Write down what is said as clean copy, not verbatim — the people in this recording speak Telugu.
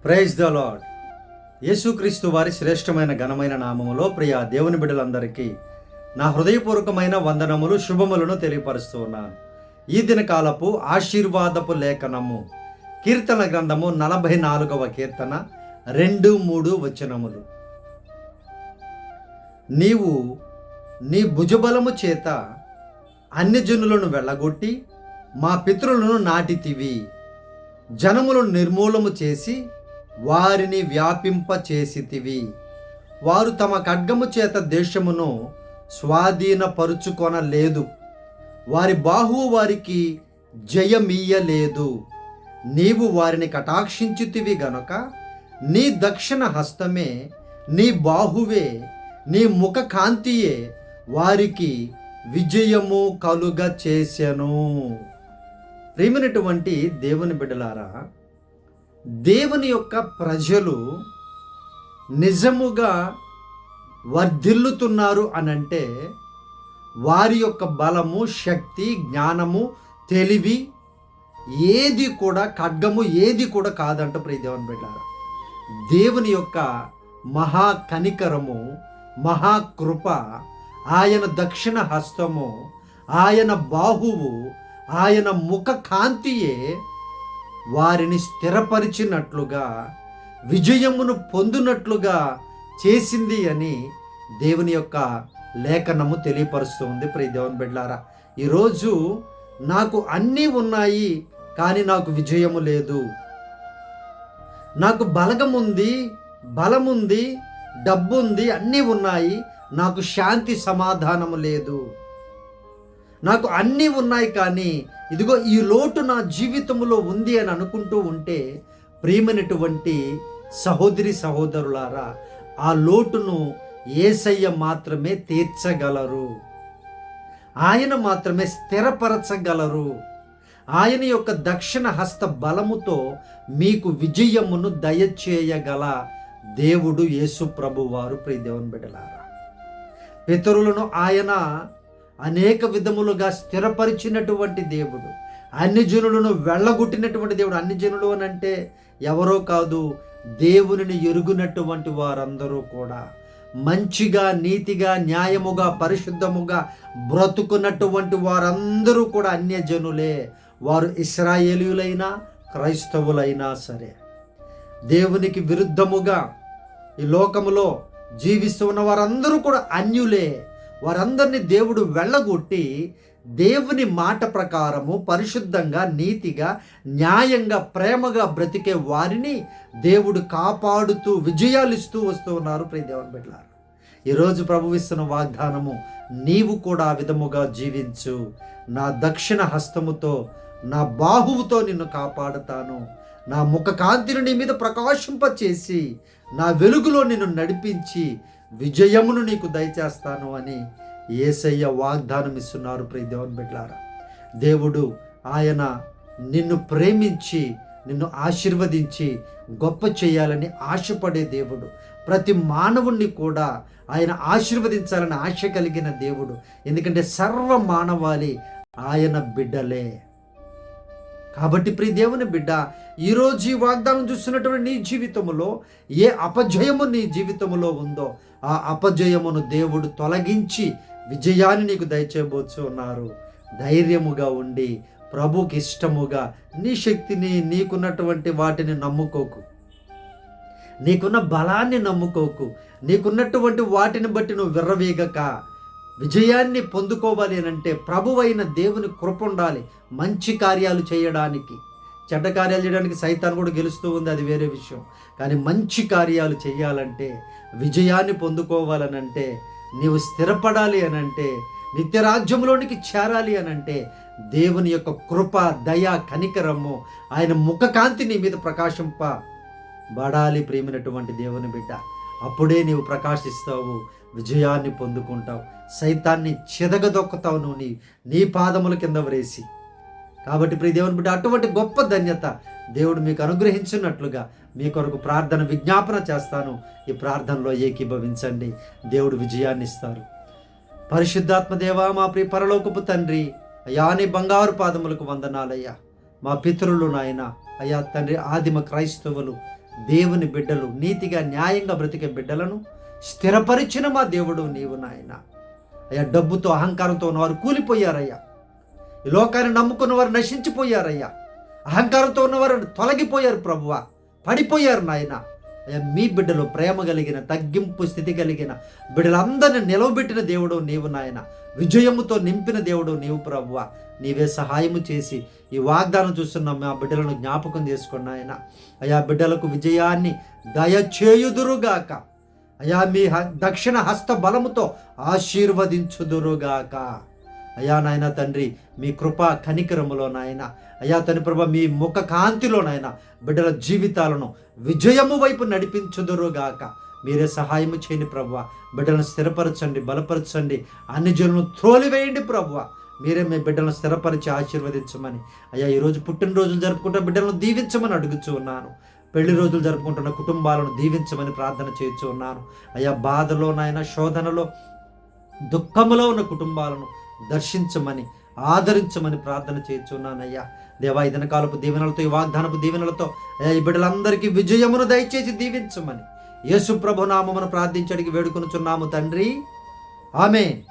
Praise the lord. యేసుక్రీస్తు వారి శ్రేష్టమైన ఘనమైన నామములో ప్రియ దేవుని బిడ్డలందరికీ నా హృదయపూర్వకమైన వందనములు శుభములను తెలియపరుస్తూ ఉన్నాను. ఈ దినకాలపు ఆశీర్వాదపు లేఖనము కీర్తన గ్రంథము 44వ కీర్తన 2-3 వచనములు. నీవు నీ భుజబలము చేత అన్యజనులను వెళ్ళగొట్టి మా పితరులను నాటితివి. జనములను నిర్మూలము చేసి వారిని వ్యాపింప చేసితివి. వారు తమ ఖడ్గము చేత దేశమును స్వాధీనపరుచుకొనలేదు. వారి బాహువు వారికి జయమీయలేదు. నీవు వారిని కటాక్షించుతివి గనుక నీ దక్షిణ హస్తమే, నీ బాహువే, నీ ముఖ కాంతియే వారికి విజయము కలుగ చేసెను. ప్రియమైనటువంటి దేవుని బిడ్డలారా, దేవుని యొక్క ప్రజలు నిజముగా వర్ధిల్లుతున్నారు అనంటే వారి యొక్క బలము, శక్తి, జ్ఞానము, తెలివి ఏది కూడా, ఖడ్గము ఏది కూడా కాదంట. ప్రియ దేవుని బిడ్డలారా, దేవుని యొక్క మహా కనికరము, మహాకృప, ఆయన దక్షిణ హస్తము, ఆయన బాహువు, ఆయన ముఖ కాంతియే వారిని స్థిరపరిచినట్లుగా, విజయమును పొందినట్లుగా చేసింది అని దేవుని యొక్క లేఖనము తెలియపరుస్తుంది. ప్రియ దేవుని బిడ్డలారా, ఈరోజు నాకు అన్నీ ఉన్నాయి కానీ నాకు విజయము లేదు. నాకు బలగముంది, బలముంది, డబ్బు ఉంది, అన్నీ ఉన్నాయి, నాకు శాంతి సమాధానము లేదు. నాకు అన్నీ ఉన్నాయి కానీ ఇదిగో ఈ లోటు నా జీవితంలో ఉంది అని అనుకుంటూ ఉంటే, ప్రియమైనటువంటి సహోదరి సహోదరులారా, ఆ లోటును యేసయ్య మాత్రమే తీర్చగలరు. ఆయన మాత్రమే స్థిరపరచగలరు. ఆయన యొక్క దక్షిణ హస్త బలముతో మీకు విజయమును దయచేయగల దేవుడు యేసు ప్రభు వారు. ప్రియ దేవుని బిడ్డలారా, పితరులను ఆయన అనేక విధములుగా స్థిరపరిచినటువంటి దేవుడు, అన్ని జనులను వెళ్ళగొట్టినటువంటి దేవుడు. అన్ని జనులు అని అంటే ఎవరో కాదు, దేవునిని ఎరుగునటువంటి వారందరూ కూడా మంచిగా, నీతిగా, న్యాయముగా, పరిశుద్ధముగా బ్రతుకున్నటువంటి వారందరూ కూడా అన్యజనులే. వారు ఇశ్రాయేలీయులైనా క్రైస్తవులైనా సరే, దేవునికి విరుద్ధముగా ఈ లోకములో జీవిస్తున్న వారందరూ కూడా అన్యులే. వారందరినీ దేవుడు వెళ్ళగొట్టి దేవుని మాట ప్రకారము పరిశుద్ధంగా, నీతిగా, న్యాయంగా, ప్రేమగా బ్రతికే వారిని దేవుడు కాపాడుతూ విజయాలు ఇస్తూ వస్తూ ఉన్నారు. ప్రియ దేవుని బిడ్డలారా, ఈరోజు ప్రభు ఇస్తున్న వాగ్దానము, నీవు కూడా ఆ విధముగా జీవించు. నా దక్షిణ హస్తముతో, నా బాహువుతో నిన్ను కాపాడుతాను. నా ముఖ కాంతిని నీ మీద ప్రకాశింపచేసి నా వెలుగులో నిన్ను నడిపించి విజయమును నీకు దయచేస్తాను అని యేసయ్య వాగ్దానం ఇస్తున్నారు. ప్రియ దేవుని బిడ్డలారా, దేవుడు ఆయన నిన్ను ప్రేమించి, నిన్ను ఆశీర్వదించి గొప్ప చేయాలని ఆశపడే దేవుడు. ప్రతి మానవుణ్ణి కూడా ఆయన ఆశీర్వదించాలని ఆశ కలిగిన దేవుడు. ఎందుకంటే సర్వ మానవాళి ఆయన బిడ్డలే. కాబట్టి ప్రియ దేవుని బిడ్డ, ఈరోజు ఈ వాగ్దానం చూస్తున్నటువంటి నీ జీవితంలో ఏ అపజయము నీ జీవితంలో ఉందో ఆ అపజయమును దేవుడు తొలగించి విజయాన్ని నీకు దయచేయబోతూ ఉన్నారు. ధైర్యముగా ఉండి ప్రభుకి ఇష్టముగా నీ శక్తిని, నీకున్నటువంటి వాటిని నమ్ముకోకు, నీకున్న బలాన్ని నమ్ముకోకు, నీకున్నటువంటి వాటిని బట్టి నువ్వు విర్రవీగక. విజయాన్ని పొందుకోవాలి అనంటే ప్రభువైన దేవుని కృప ఉండాలి. మంచి కార్యాలు చేయడానికి, చెడ్డ కార్యాలు చేయడానికి సైతాన్ కూడా గెలుస్తూ ఉంది, అది వేరే విషయం. కానీ మంచి కార్యాలు చేయాలంటే, విజయాన్ని పొందుకోవాలనంటే, నీవు స్థిరపడాలి అనంటే, నిత్యరాజ్యంలోనికి చేరాలి అనంటే దేవుని యొక్క కృప, దయ, కనికరము, ఆయన ముఖకాంతి నీ మీద ప్రకాశింపబడాలి. ప్రియమైనటువంటి దేవుని బిడ్డ, అప్పుడే నీవు ప్రకాశిస్తావు, విజయాన్ని పొందుకుంటావు, సైతాన్ని చెదగదొక్కుతావు నువ్వు నీ పాదముల కింద వేసి. కాబట్టి ప్రియ దేవుని బిడ్డ, అటువంటి గొప్ప ధన్యత దేవుడు మీకు అనుగ్రహించినట్లుగా మీ కొరకు ప్రార్థన విజ్ఞాపన చేస్తాను. ఈ ప్రార్థనలో ఏకీభవించండి, దేవుడు విజయాన్ని ఇస్తారు. పరిశుద్ధాత్మ దేవా, మా ప్రియ పరలోకపు తండ్రి, అయ్యా నీ బంగారు పాదములకు వందనాలయ్యా. మా పితరులు నాయన, అయ్యా తండ్రి, ఆదిమ క్రైస్తవులు దేవుని బిడ్డలు, నీతిగా న్యాయంగా బ్రతికే బిడ్డలను స్థిరపరిచిన మా దేవుడు నీవు నాయన. అయ్యా, డబ్బుతో అహంకారంతో ఉన్నవారు కూలిపోయారయ్యా. ఈ లోకాన్ని నమ్ముకున్న వారు నశించిపోయారయ్యా. అహంకారంతో ఉన్నవారు తొలగిపోయారు ప్రభువా, పడిపోయారు నాయన. అయ్యా, మీ బిడ్డలు ప్రేమ కలిగిన, తగ్గింపు స్థితి కలిగిన బిడ్డలందరినీ నిలవబెట్టిన దేవుడు నీవు నాయన. విజయముతో నింపిన దేవుడు నీవు ప్రభువా. నీవే సహాయము చేసి ఈ వాగ్దానం చూస్తున్న మా బిడ్డలను జ్ఞాపకం చేసుకున్న ఆయన. అయా, బిడ్డలకు విజయాన్ని దయచేయుదురుగాక. అయా, మీ దక్షిణ హస్త బలముతో ఆశీర్వదించుదురుగాక. అయా నాయన తండ్రి, మీ కృపా కనికరములో నాయన, అయా తండ్రి ప్రభ, మీ ముఖ కాంతిలో నాయన బిడ్డల జీవితాలను విజయము వైపు నడిపించుదురుగాక. మీరే సహాయము చేయండి ప్రభువ. బిడ్డలను స్థిరపరచండి, బలపరచండి, అన్ని జనులను త్రోలివేయండి ప్రభువ. మీరే మీ బిడ్డలను స్థిరపరిచి ఆశీర్వదించమని. అయ్యా, ఈరోజు పుట్టినరోజులు జరుపుకుంటున్న బిడ్డలను దీవించమని అడుగుచూ ఉన్నాను. పెళ్లి రోజులు జరుపుకుంటున్న కుటుంబాలను దీవించమని ప్రార్థన చేస్తూ ఉన్నాను. అయ్యా, బాధలో నాయన, శోధనలో, దుఃఖములో ఉన్న కుటుంబాలను దర్శించమని, ఆదరించమని ప్రార్థన చేస్తున్నానయ్యా. దేవా, ఈ దినకాలపు దీవెనలతో, ఈ వాగ్దానపు దీవెనలతో అయ్యా ఈ బిడ్డలందరికీ విజయమును దయచేసి దీవించమని యేసు ప్రభు నామమును ప్రార్థించడానికి వేడుకొనుచున్నాము తండ్రి. ఆమేన్.